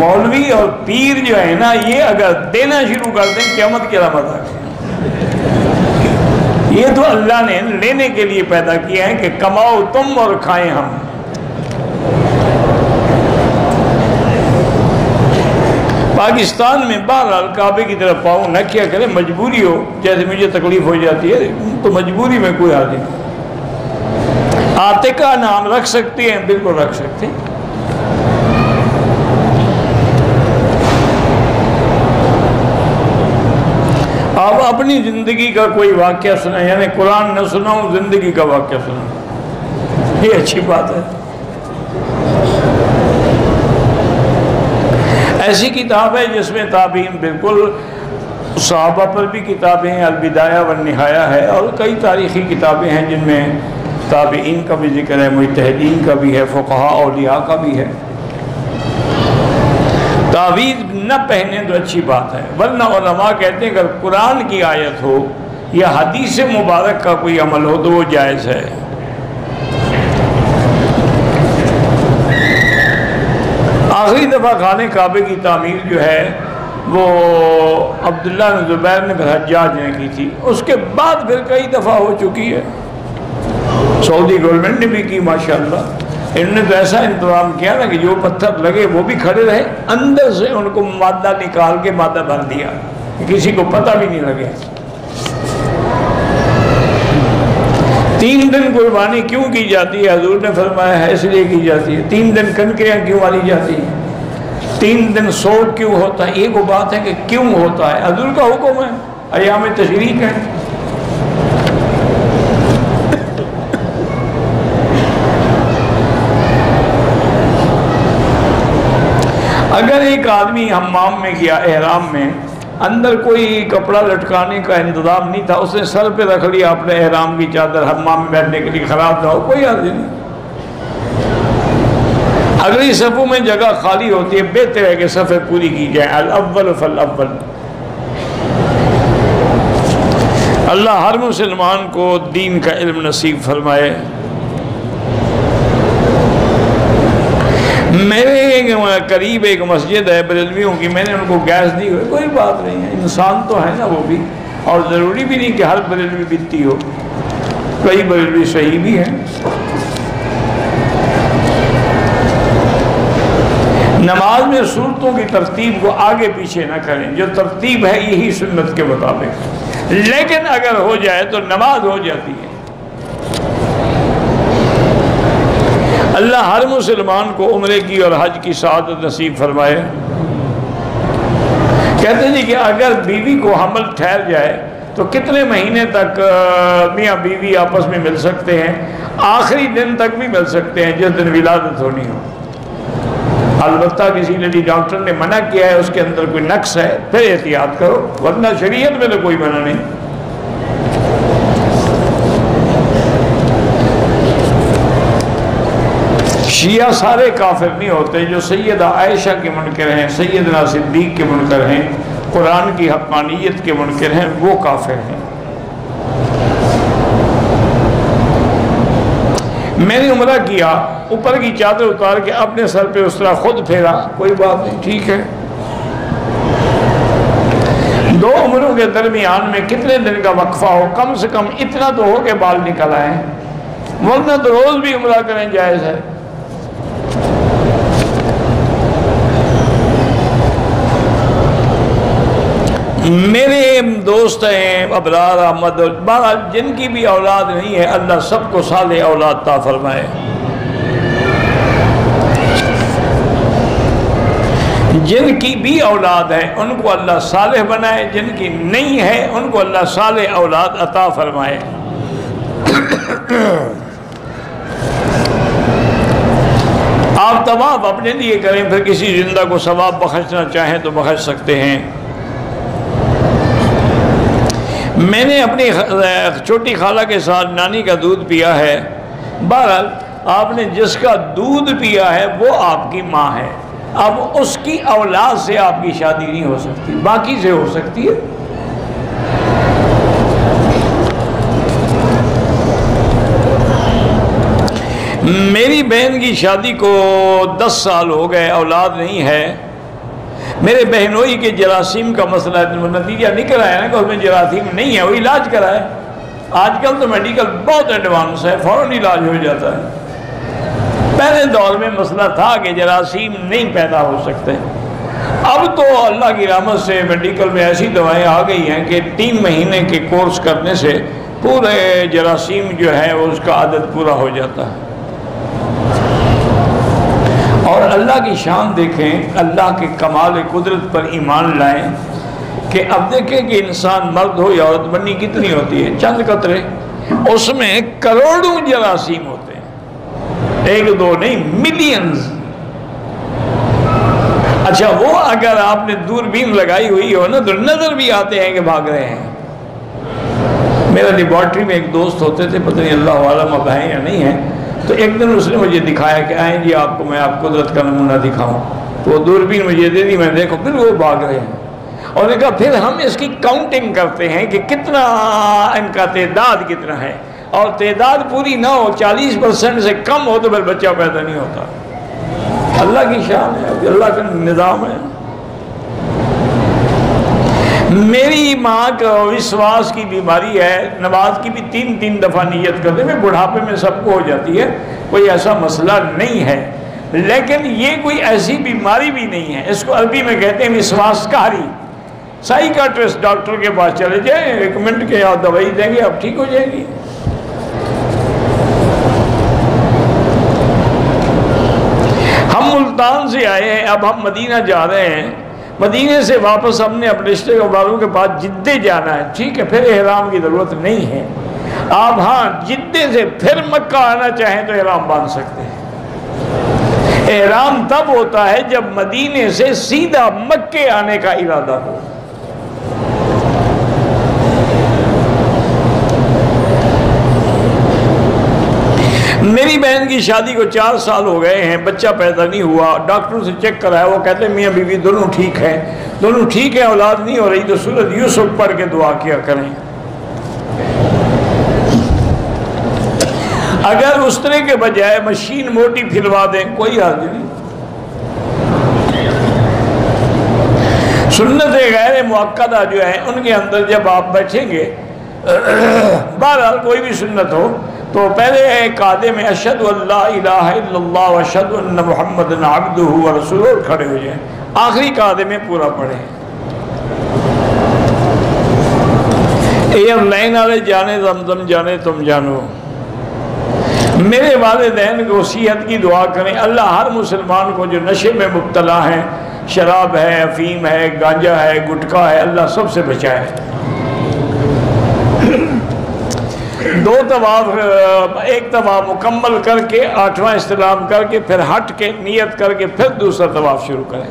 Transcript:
مولوی اور پیر جو ہے نا، یہ اگر دینا شروع کر دیں قیامت کی علامت آ گئی۔ یہ تو اللہ نے لینے کے لیے پیدا کیا ہے کہ کماؤ تم اور کھائیں ہم۔ پاکستان میں بہرحال کعبے کی طرف پاؤں نہ کیا کرے، مجبوری ہو، جیسے مجھے تکلیف ہو جاتی ہے تو مجبوری میں کوئی آدمی عاتقہ نام رکھ سکتے ہیں، بالکل رکھ سکتے ہیں۔ آپ اپنی زندگی کا کوئی واقعہ سنائیں، یعنی قرآن نہ سناؤں، زندگی کا واقعہ سناؤں، یہ اچھی بات ہے۔ ایسی کتاب ہے جس میں تابعین، بالکل صحابہ پر بھی کتابیں ہیں، البدایہ والنہایہ ہے، اور کئی تاریخی کتابیں ہیں جن میں تابعین کا بھی ذکر ہے، مجتہدین کا بھی ہے، فقہاء اولیاء کا بھی ہے۔ تعویذ نہ پہنے تو اچھی بات ہے، ورنہ علماء کہتے ہیں اگر قرآن کی آیت ہو یا حدیث مبارک کا کوئی عمل ہو تو وہ جائز ہے۔ آخری دفعہ خانہ کعبے کی تعمیر جو ہے وہ عبداللہ بن زبیر نے حجاج نے کی تھی، اس کے بعد پھر کئی دفعہ ہو چکی ہے، سعودی گورنمنٹ نے بھی کی ماشاءاللہ۔ انہوں نے تو ایسا انتظام کیا نا کہ جو پتھر لگے وہ بھی کھڑے رہے، اندر سے ان کو مادہ نکال کے مادہ بھر دیا، کسی کو پتہ بھی نہیں لگے۔ 3 دن قربانی کیوں کی جاتی ہے؟ حضور نے فرمایا ہے اس لیے کی جاتی ہے۔ 3 دن کنکریاں کیوں ماری جاتی ہیں؟ 3 دن سوگ کیوں ہوتا ہے؟ ایک وہ بات ہے کہ کیوں ہوتا ہے، حضور کا حکم ہے، ایام تشریق ہے۔ اگر ایک آدمی حمام میں گیا احرام میں، اندر کوئی کپڑا لٹکانے کا انتظام نہیں تھا، اس نے سر پہ رکھ لیا اپنے احرام کی چادر حمام میں بیٹھنے کے لیے، خراب نہ ہو، کوئی حرج نہیں۔ اگلی صفوں میں جگہ خالی ہوتی ہے، بہتر ہے کہ صفیں پوری کی جائیں، الاول فالاول۔ اللہ ہر مسلمان کو دین کا علم نصیب فرمائے۔ میرے قریب ایک مسجد ہے بریلویوں کی، میں نے ان کو گیس دی ہوئی، کوئی بات نہیں ہے، انسان تو ہے نا وہ بھی، اور ضروری بھی نہیں کہ ہر بریلوی بیتی ہو، کئی بریلوی صحیح بھی ہیں۔ نماز میں صورتوں کی ترتیب کو آگے پیچھے نہ کریں، جو ترتیب ہے یہی سنت کے مطابق، لیکن اگر ہو جائے تو نماز ہو جاتی ہے۔ اللہ ہر مسلمان کو عمرے کی اور حج کی سعادت نصیب فرمائے۔ کہتے ہیں کہ اگر بیوی کو حمل ٹھہر جائے تو کتنے مہینے تک میاں بیوی آپس میں مل سکتے ہیں؟ آخری دن تک بھی مل سکتے ہیں جس دن ولادت ہونی ہو، البتہ کسی لیڈی ڈاکٹر نے منع کیا ہے، اس کے اندر کوئی نقص ہے، پھر احتیاط کرو، ورنہ شریعت میں تو کوئی منع نہیں۔ شیعہ سارے کافر نہیں ہوتے، جو سیدہ عائشہ کے منکر ہیں، سیدنا صدیق کے منکر ہیں، قرآن کی حقانیت کے منکر ہیں، وہ کافر ہیں۔ میں نے عمرہ کیا، اوپر کی چادر اتار کے اپنے سر پہ اس طرح خود پھیرا، کوئی بات نہیں، ٹھیک ہے۔ 2 عمروں کے درمیان میں کتنے دن کا وقفہ ہو، کم سے کم اتنا تو ہو کہ بال نکل آئیں، ورنہ تو روز بھی عمرہ کریں جائز ہے۔ میرے دوست ہیں ابرار احمد، بہرحال جن کی بھی اولاد نہیں ہے اللہ سب کو صالح اولاد عطا فرمائے۔ جن کی بھی اولاد ہے ان کو اللہ صالح بنائے، جن کی نہیں ہے ان کو اللہ صالح اولاد عطا فرمائے۔ آپ طواف اپنے لیے کریں، پھر کسی زندہ کو ثواب بخشنا چاہیں تو بخش سکتے ہیں۔ میں نے اپنی چھوٹی خالہ کے ساتھ نانی کا دودھ پیا ہے، بہرحال آپ نے جس کا دودھ پیا ہے وہ آپ کی ماں ہے، اب اس کی اولاد سے آپ کی شادی نہیں ہو سکتی، باقی سے ہو سکتی ہے۔ میری بہن کی شادی کو 10 سال ہو گئے، اولاد نہیں ہے، میرے بہنوئی کے جراثیم کا مسئلہ ہے، وہ نتیجہ نکل آیا نا کہ اس میں جراثیم نہیں ہے، وہ علاج کرائے۔ آج کل تو میڈیکل بہت ایڈوانس ہے، فوراً علاج ہو جاتا ہے۔ پہلے دور میں مسئلہ تھا کہ جراثیم نہیں پیدا ہو سکتے، اب تو اللہ کی رحمت سے میڈیکل میں ایسی دوائیں آ گئی ہیں کہ 3 مہینے کے کورس کرنے سے پورے جراثیم جو ہے اس کا عدد پورا ہو جاتا ہے۔ اور اللہ کی شان دیکھیں، اللہ کے کمال قدرت پر ایمان لائیں کہ اب دیکھیں کہ انسان مرد ہو یا عورت بنی کتنی ہوتی ہے، چند قطرے، اس میں کروڑوں جراثیم ہوتے ہیں، 1-2 نہیں، ملینز۔ اچھا وہ اگر آپ نے دوربین لگائی ہوئی ہو نا تو نظر بھی آتے ہیں کہ بھاگ رہے ہیں۔ میرا لیبارٹری میں ایک دوست ہوتے تھے، پتہ نہیں اللہ عالم اب ہیں یا نہیں ہیں، تو ایک دن اس نے مجھے دکھایا کہ آئیں جی آپ کو میں آپ قدرت کا نمونہ دکھاؤں، تو وہ دوربین مجھے دے دی، میں نے دیکھو پھر وہ بھاگ رہے ہیں۔ اور نے کہا پھر ہم اس کی کاؤنٹنگ کرتے ہیں کہ کتنا ان کا تعداد کتنا ہے، اور تعداد پوری نہ ہو، 40% سے کم ہو تو پھر بچہ پیدا نہیں ہوتا۔ اللہ کی شان ہے، اللہ کا نظام ہے۔ میری ماں کا وشواس کی بیماری ہے، نماز کی بھی 3 دفعہ نیت کرتے میں، بڑھاپے میں سب کو ہو جاتی ہے، کوئی ایسا مسئلہ نہیں ہے، لیکن یہ کوئی ایسی بیماری بھی نہیں ہے، اس کو عربی میں کہتے ہیں وشواس کاری۔ سائیکاٹرسٹ ڈاکٹر کے پاس چلے جائیں، ریکمنڈ کے آپ دوائی دیں گے، آپ ٹھیک ہو جائیں گی۔ ہم ملتان سے آئے ہیں، اب ہم مدینہ جا رہے ہیں، مدینے سے واپس ہم نے اپنے رشتے داروں کے پاس جدے جانا ہے، ٹھیک ہے، پھر احرام کی ضرورت نہیں ہے۔ آپ ہاں جدے سے پھر مکہ آنا چاہیں تو احرام باندھ سکتے ہیں۔ احرام تب ہوتا ہے جب مدینے سے سیدھا مکے آنے کا ارادہ ہو۔ میری بہن کی شادی کو 4 سال ہو گئے ہیں، بچہ پیدا نہیں ہوا، ڈاکٹروں سے چیک کرایا، وہ کہتے ہیں میاں بیوی دونوں ٹھیک ہیں، دونوں ٹھیک ہیں، اولاد نہیں ہو رہی تو سورۃ یوسف پڑھ کے دعا کیا کریں۔ اگر اس طرح کے بجائے مشین موٹی پھروا دیں کوئی حرج نہیں۔ سنت غیر مؤکدہ جو ہے ان کے اندر جب آپ بیٹھیں گے، بہرحال کوئی بھی سنت ہو تو پہلے قاعدے میں اشہد ان لا الہ الا اللہ و اشہد ان محمد عبدہ و رسولہ کھڑے ہو جائیں، آخری قاعدے میں پورا پڑھیں۔ ایئر لائن والے جانے زمزم جانے تم جانو، میرے والدین کو صحت کی دعا کریں، اللہ ہر مسلمان کو جو نشے میں مبتلا ہے، شراب ہے، افیم ہے، گانجا ہے، گٹکا ہے، اللہ سب سے بچائے۔ 2 طواف، ایک طواف مکمل کر کے 8واں استلام کر کے پھر ہٹ کے نیت کر کے پھر دوسرا طواف شروع کریں۔